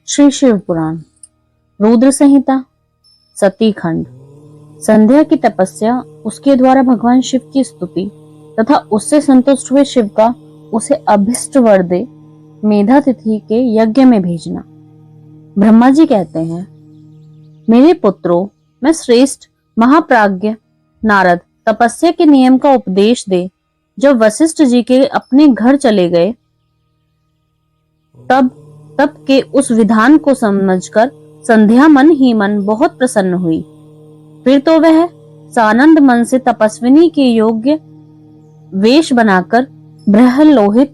श्री शिव पुराण, रुद्र संहिता, सती खंड। संध्या की तपस्या, उसके द्वारा भगवान शिव की स्तुति तथा उससे संतुष्ट हुए शिव का उसे अभिष्ट वर दे मेधा तिथि के यज्ञ में भेजना। ब्रह्मा जी कहते हैं, मेरे पुत्रों, मैं श्रेष्ठ महाप्राज्ञ नारद तपस्या के नियम का उपदेश दे जब वशिष्ठ जी के अपने घर चले गए, तब के उस विधान को समझकर संध्या मन ही मन बहुत प्रसन्न हुई। फिर तो वह सानंद मन से तपस्विनी के योग्य वेश बनाकर बृहलोहित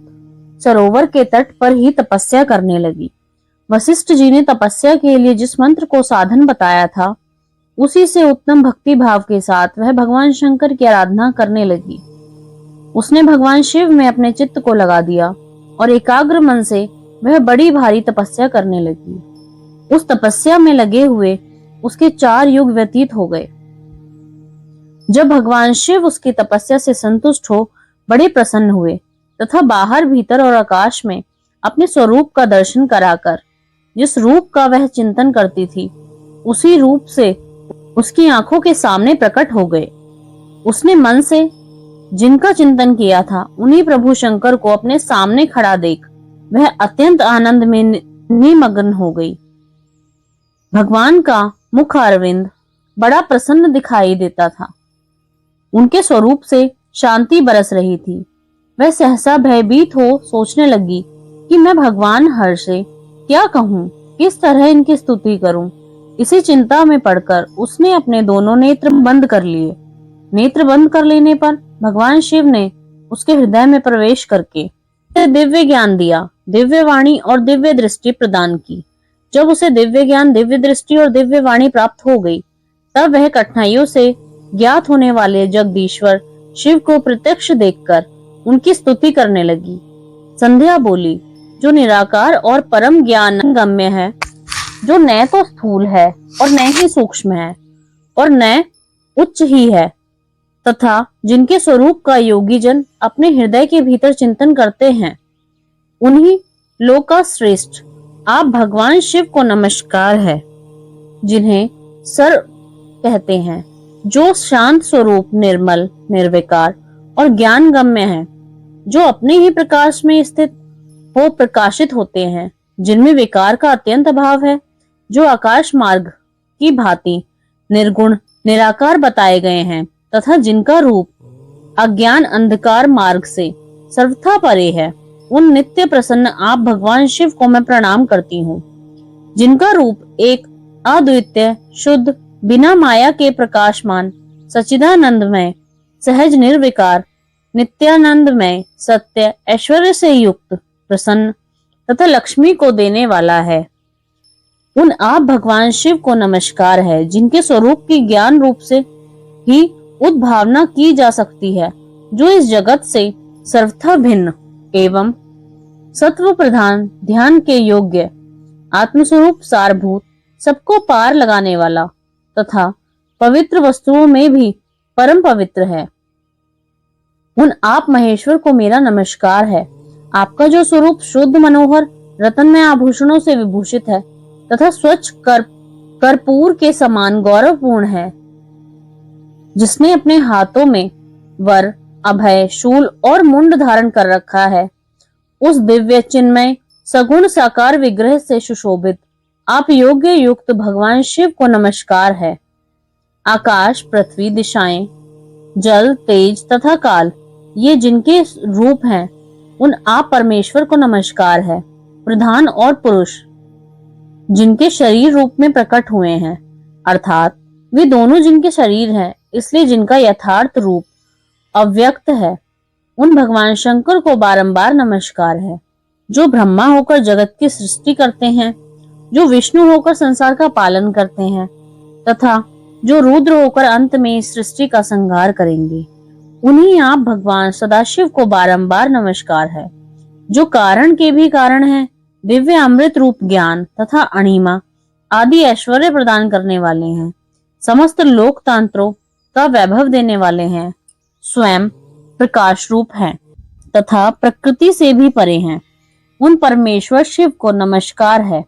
सरोवर के तट पर ही तपस्या करने लगी। वशिष्ठ जी ने तपस्या के लिए जिस मंत्र को साधन बताया था, उसी से उत्तम भक्ति भाव के साथ वह भगवान शंकर की आराधना करने लगी। उसने भगवान शिव में अपने चित्त को लगा दिया और एकाग्र मन से वह बड़ी भारी तपस्या करने लगी। उस तपस्या में लगे हुए उसके 4 युग व्यतीत हो गए। जब भगवान शिव उसकी तपस्या से संतुष्ट हो बड़े प्रसन्न हुए तथा बाहर भीतर और आकाश में अपने स्वरूप का दर्शन कराकर जिस रूप का वह चिंतन करती थी, उसी रूप से उसकी आंखों के सामने प्रकट हो गए। उसने मन से जिनका चिंतन किया था, उन्हीं प्रभु शंकर को अपने सामने खड़ा देख वह अत्यंत आनंद में निमग्न हो गई। भगवान का मुख अरविंद बड़ा प्रसन्न दिखाई देता था। उनके स्वरूप से शांति बरस रही थी। वह सहसा भयभीत हो सोचने लगी कि मैं भगवान हर से क्या कहूँ, किस तरह इनकी स्तुति करूं। इसी चिंता में पड़कर उसने अपने दोनों नेत्र बंद कर लिए। नेत्र बंद कर लेने पर भगवान शिव ने उसके हृदय में प्रवेश करके दिव्य ज्ञान दिया, दिव्य वाणी और दिव्य दृष्टि प्रदान की। जब उसे दिव्य ज्ञान, दिव्य दृष्टि और दिव्य वाणी प्राप्त हो गई, तब वह कठिनाइयों से ज्ञात होने वाले जगदीश्वर शिव को प्रत्यक्ष देखकर उनकी स्तुति करने लगी। संध्या बोली, जो निराकार और परम ज्ञान गम्य है, जो न तो स्थूल है और न ही सूक्ष्म है और न उच्च ही है, तथा जिनके स्वरूप का योगी जन अपने हृदय के भीतर चिंतन करते हैं, उन्हीं लोक का श्रेष्ठ आप भगवान शिव को नमस्कार है, जिन्हें सर कहते हैं, जो शांत स्वरूप, निर्मल, निर्विकार और ज्ञान गम्य है, जो अपने ही प्रकाश में स्थित हो प्रकाशित होते हैं, जिनमें विकार का अत्यंत अभाव है, जो आकाश मार्ग की भांति निर्गुण निराकार बताए गए हैं तथा जिनका रूप अज्ञान अंधकार मार्ग से सर्वथा परे है, उन नित्य प्रसन्न आप भगवान शिव को मैं प्रणाम करती हूँ, जिनका रूप एक अद्वितीय, शुद्ध, बिना माया के प्रकाशमान, सच्चिदानंदमय, सहज निर्विकार, नित्यानंदमय, सत्य, ऐश्वर्य से युक्त, प्रसन्न तथा लक्ष्मी को देने वाला है। उन आप भगवान शिव को नमस्कार है, जिनके स्वरूप की ज्ञान रूप से ही उद्भावना की जा सकती है, जो इस जगत से सर्वथा भिन्न एवं सत्व प्रधान, ध्यान के योग्य, आत्मस्वरूप सारभूत, सबको पार लगाने वाला तथा पवित्र वस्तुओं में भी परम पवित्र है। उन आप महेश्वर को मेरा नमस्कार है। आपका जो स्वरूप शुद्ध, मनोहर, रत्नमय आभूषणों से विभूषित है तथा स्वच्छ कर्पूर के समान गौरवपूर्ण है, जिसने अपने हाथों में वर, अभय, शूल और मुंड धारण कर रखा है, उस दिव्य चिन्मय सगुण साकार विग्रह से सुशोभित आप योग्य युक्त भगवान शिव को नमस्कार है। आकाश, पृथ्वी, दिशाएं, जल, तेज तथा काल, ये जिनके रूप हैं, उन आप परमेश्वर को नमस्कार है। प्रधान और पुरुष, जिनके शरीर रूप में प्रकट हुए हैं, अर्थात वे दोनों जिनके शरीर हैं, इसलिए जिनका यथार्थ रूप अव्यक्त है, उन भगवान शंकर को बारंबार नमस्कार है, जो ब्रह्मा होकर जगत की सृष्टि करते हैं, जो विष्णु होकर संसार का पालन करते हैं तथा जो रुद्र होकर अंत में इस सृष्टि का संहार करेंगे। उन्हीं आप भगवान सदाशिव को बारंबार नमस्कार है, जो कारण के भी कारण है, दिव्य अमृत रूप ज्ञान तथा अणिमा आदि ऐश्वर्य प्रदान करने वाले हैं, समस्त लोकतांत्रों का वैभव देने वाले हैं, स्वयं प्रकाश रूप हैं तथा प्रकृति से भी परे हैं। उन परमेश्वर शिव को नमस्कार है,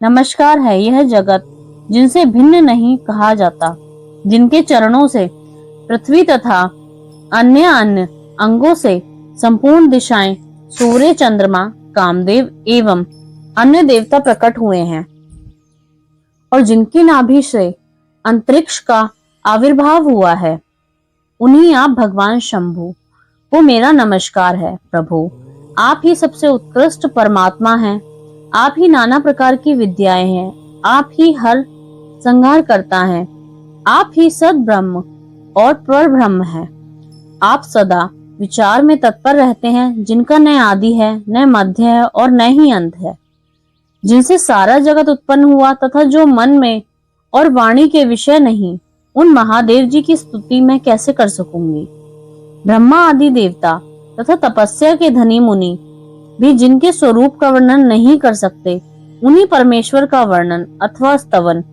नमस्कार है यह जगत जिनसे भिन्न नहीं कहा जाता, जिनके चरणों से पृथ्वी तथा अन्य अन्य अंगों से संपूर्ण दिशाएं, सूर्य, चंद्रमा, कामदेव एवं अन्य देवता प्रकट हुए हैं और जिनकी नाभि से अंतरिक्ष का आविर्भाव हुआ है, उन्हीं आप भगवान शंभु को मेरा नमस्कार है। प्रभु, आप ही सबसे उत्कृष्ट परमात्मा हैं, आप ही नाना प्रकार की विद्याएं हैं, आप ही हर संहार करता है, आप ही सद ब्रह्म और पर ब्रह्म है। आप सदा विचार में तत्पर रहते हैं, जिनका न आदि है, न मध्य है और न ही अंत है, जिनसे सारा जगत उत्पन्न हुआ तथा जो मन में और वाणी के विषय नहीं, उन महादेव जी की स्तुति मैं कैसे कर सकूंगी। ब्रह्मा आदि देवता तथा तपस्या के धनी मुनि भी जिनके स्वरूप का वर्णन नहीं कर सकते, उन्हीं परमेश्वर का वर्णन अथवा स्तवन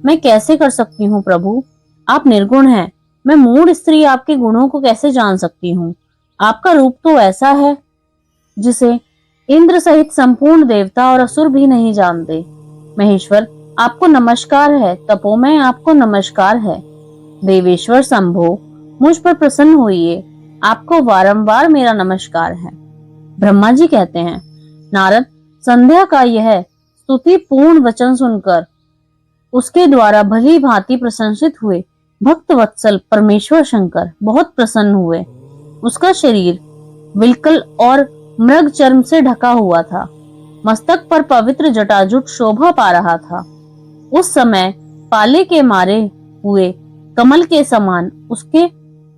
मैं कैसे कर सकती हूँ। प्रभु, आप निर्गुण हैं, मैं मूढ़ स्त्री आपके गुणों को कैसे जान सकती हूँ। आपका रूप तो ऐसा है जिसे इंद्र सहित संपूर्ण देवता और असुर भी नहीं जानते। महेश्वर, आपको नमस्कार है। तपोमय, आपको नमस्कार है। देवेश्वर शंभो, मुझ पर प्रसन्न होइए, आपको वारंवार मेरा नमस्कार है। ब्रह्मा जी कहते हैं, नारद, संध्या का यह स्तुति पूर्ण वचन सुनकर उसके द्वारा भली भांति प्रशंसित हुए भक्त वत्सल परमेश्वर शंकर बहुत प्रसन्न हुए। उसका शरीर बिल्कुल और मृग चर्म से ढका हुआ था, मस्तक पर पवित्र जटाजुट शोभा पा रहा था। उस समय पाले के मारे हुए कमल के समान उसके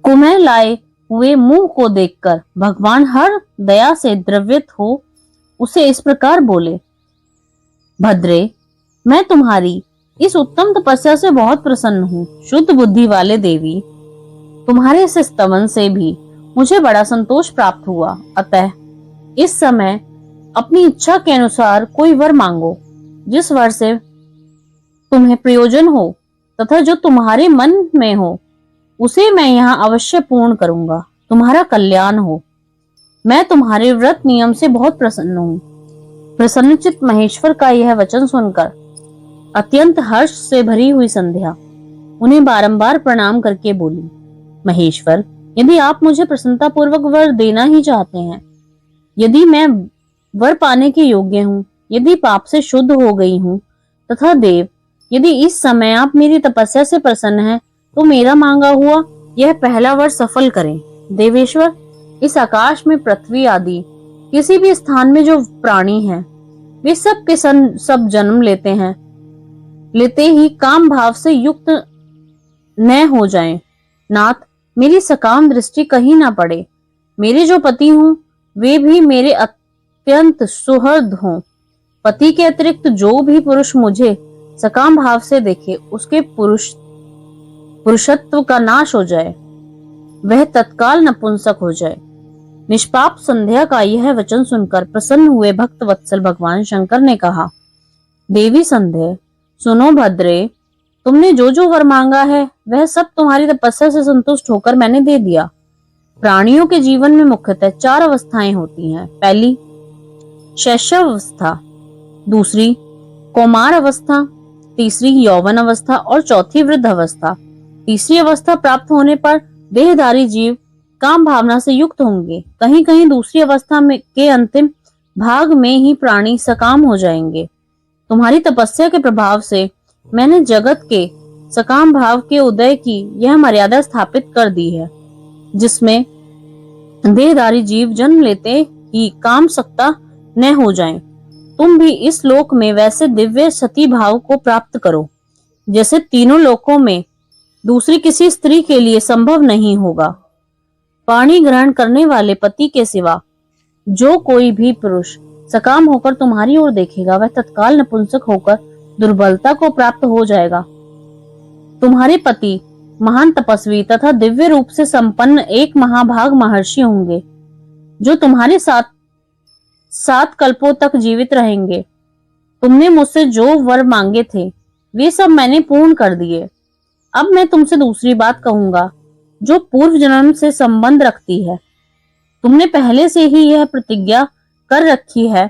कुमह लाए हुए मुंह को देखकर भगवान हर दया से द्रवित हो उसे इस प्रकार बोले, भद्रे, मैं तुम्हारी इस उत्तम तपस्या से बहुत प्रसन्न हूँ। शुद्ध बुद्धि वाले देवी, तुम्हारे इस स्तवन से भी मुझे बड़ा संतोष प्राप्त हुआ। अतः इस समय अपनी इच्छा के अनुसार कोई वर मांगो, जिस वर से तुम्हें प्रयोजन हो तथा जो तुम्हारे मन में हो, उसे मैं यहाँ अवश्य पूर्ण करूंगा। तुम्हारा कल्याण हो। मैं तुम्हारे व्रत नियम से बहुत प्रसन्न हूँ। प्रसन्नचित्त महेश्वर का यह वचन सुनकर अत्यंत हर्ष से भरी हुई संध्या उन्हें बारंबार प्रणाम करके बोली, महेश्वर, यदि आप मुझे प्रसन्नता पूर्वक वर देना ही चाहते हैं, यदि मैं वर पाने के योग्य हूँ, यदि पाप से शुद्ध हो गई हूँ, तथा देव, यदि इस समय आप मेरी तपस्या से प्रसन्न हैं, तो मेरा मांगा हुआ यह पहला वर सफल करें। देवेश्वर, इस आकाश में पृथ्वी आदि किसी भी स्थान में जो प्राणी हैं, वे सब के सब जन्म लेते ही काम भाव से युक्त न हो जाएं। नाथ, मेरी सकाम दृष्टि कहीं ना पड़े। मेरे जो पति हूँ, वे भी मेरे अत्यंत सुहृद हों। पति के अतिरिक्त जो भी पुरुष मुझे सकाम भाव से देखे, उसके पुरुषत्व का नाश हो जाए, वह तत्काल नपुंसक हो जाए। निष्पाप संध्या का यह वचन सुनकर प्रसन्न हुए भक्त वत्सल भगवान शंकर ने कहा, देवी संध्या, सुनो भद्रे, तुमने जो जो वर मांगा है, वह सब तुम्हारी तपस्या से संतुष्ट होकर मैंने दे दिया। प्राणियों के जीवन में मुख्यतः 4 अवस्थाएं होती हैं। पहली शैशव अवस्था, दूसरी कौमार अवस्था, तीसरी यौवन अवस्था और चौथी वृद्ध अवस्था। तीसरी अवस्था प्राप्त होने पर देहधारी जीव काम भावना से युक्त होंगे। कहीं कहीं दूसरी अवस्था में के अंतिम भाग में ही प्राणी सकाम हो जाएंगे। तुम्हारी तपस्या के प्रभाव से मैंने जगत के सकाम भाव के उदय की यह मर्यादा स्थापित कर दी है, जिसमें देहधारी जीव जन्म लेते ही काम सकता न हो जाएं। तुम भी इस लोक में वैसे दिव्य सती भाव को प्राप्त करो, जैसे तीनों लोकों में दूसरी किसी स्त्री के लिए संभव नहीं होगा। पाणी ग्रहण करने वाले पति के सिवा जो कोई भी पुरुष सकाम होकर तुम्हारी ओर देखेगा, वह तत्काल नपुंसक होकर दुर्बलता को प्राप्त हो जाएगा। तुम्हारे पति महान तपस्वी तथा दिव्य रूप से संपन्न एक महाभाग महर्षि होंगे, जो तुम्हारे साथ 7 कल्पों तक जीवित रहेंगे। तुमने मुझसे जो वर मांगे थे, वे सब मैंने पूर्ण कर दिए। अब मैं तुमसे दूसरी बात कहूंगा, जो पूर्व जन्म से संबंध रखती है। तुमने पहले से ही यह प्रतिज्ञा कर रखी है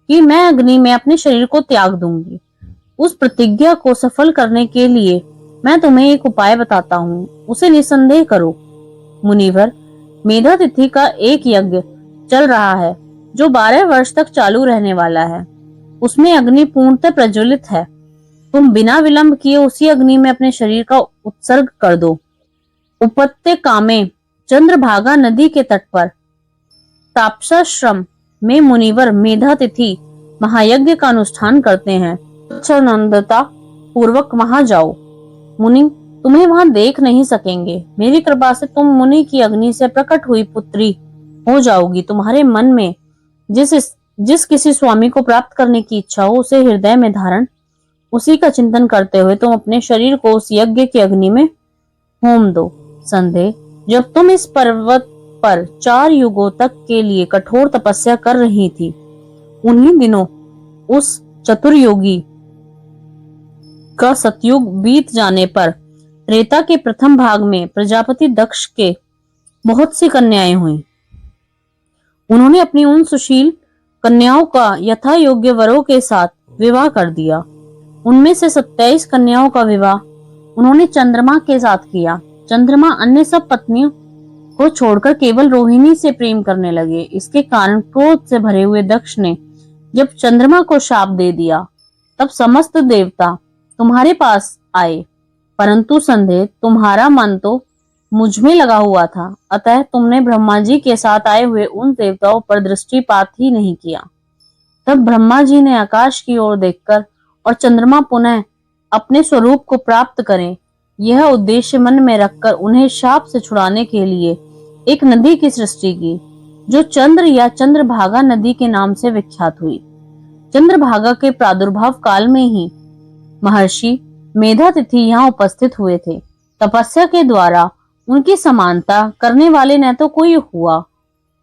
कि मैं अग्नि में अपने शरीर को त्याग दूंगी। उस प्रतिज्ञा को सफल करने के लिए मैं तुम्हें एक उपाय बताता हूँ, उसे निसंदेह करो। मुनिवर, मेधा तिथि का एक यज्ञ चल रहा है जो 12 वर्ष तक चालू रहने वाला है। उसमें अग्नि पूर्णतः प्रज्वलित है। तुम बिना विलंब किए उसी अग्नि में अपने शरीर का उत्सर्ग कर दो। उपत्यका में चंद्रभागा नदी के तट पर तापसाश्रम में मुनिवर मेधा तिथि महायज्ञ का अनुष्ठान करते हैं। स्वच्छंदता पूर्वक वहां जाओ। मुनि तुम्हें वहां देख नहीं सकेंगे। मेरी कृपा से तुम मुनि की अग्नि से प्रकट हुई पुत्री हो जाओगी। तुम्हारे मन में जिस किसी स्वामी को प्राप्त करने की इच्छा हो उसे हृदय में धारण, उसी का चिंतन करते हुए तुम अपने शरीर को उस यज्ञ की अग्नि में होम दो। संदेह, जब तुम इस पर्वत पर 4 युगों तक के लिए कठोर तपस्या कर रही थी, उन्हीं दिनों उस चतुर्योगी का सतयुग बीत जाने पर त्रेता के प्रथम भाग में प्रजापति दक्ष के बहुत सी कन्याएं हुई। उन्होंने अपनी उन सुशील कन्याओं का यथा योग्य वरों के साथ विवाह कर दिया। उनमें से 27 कन्याओं का विवाह उन्होंने चंद्रमा के साथ किया। चंद्रमा अन्य सब पत्नियों को छोड़कर केवल रोहिणी से प्रेम करने लगे। इसके कारण क्रोध से भरे हुए दक्ष ने जब चंद्रमा को शाप दे दिया, तब समस्त देवता तुम्हारे पास आए, परंतु संदेह, तुम्हारा मन तो मुझ में लगा हुआ था, अतः तुमने ब्रह्मा जी के साथ आए हुए उन देवताओं पर दृष्टिपात ही नहीं किया। तब ब्रह्मा जी ने आकाश की ओर देखकर और चंद्रमा पुनः अपने स्वरूप को प्राप्त करें, यह उद्देश्य मन में रखकर उन्हें शाप से छुड़ाने के लिए एक नदी की सृष्टि की, जो चंद्र या चंद्रभागा नदी के नाम से विख्यात हुई। चंद्रभागा के प्रादुर्भाव काल में ही महर्षि मेधा तिथि यहाँ उपस्थित हुए थे। तपस्या के द्वारा उनकी समानता करने वाले न तो कोई हुआ,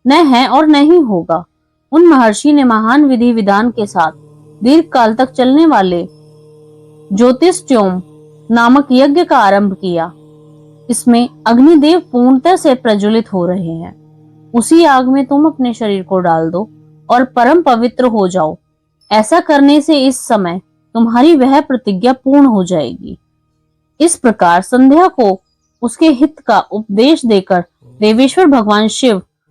न है और न ही होगा। उन महर्षि ने महान विधि विधान के साथ दीर्घ काल तक चलने वाले ज्योतिष्ठोम नामक यज्ञ का आरंभ किया। इसमें अग्निदेव पूर्णतः से प्रज्वलित हो रहे हैं। उसी आग में तुम अपने शरीर को डाल दो और परम पवित्र हो जाओ। ऐसा करने से इस समय तुम्हारी वह प्रतिज्ञा पूर्ण हो जाएगी। इस प्रकार संध्या को उसके हित का उपदेश देकर देवेश्वर भगवान शिव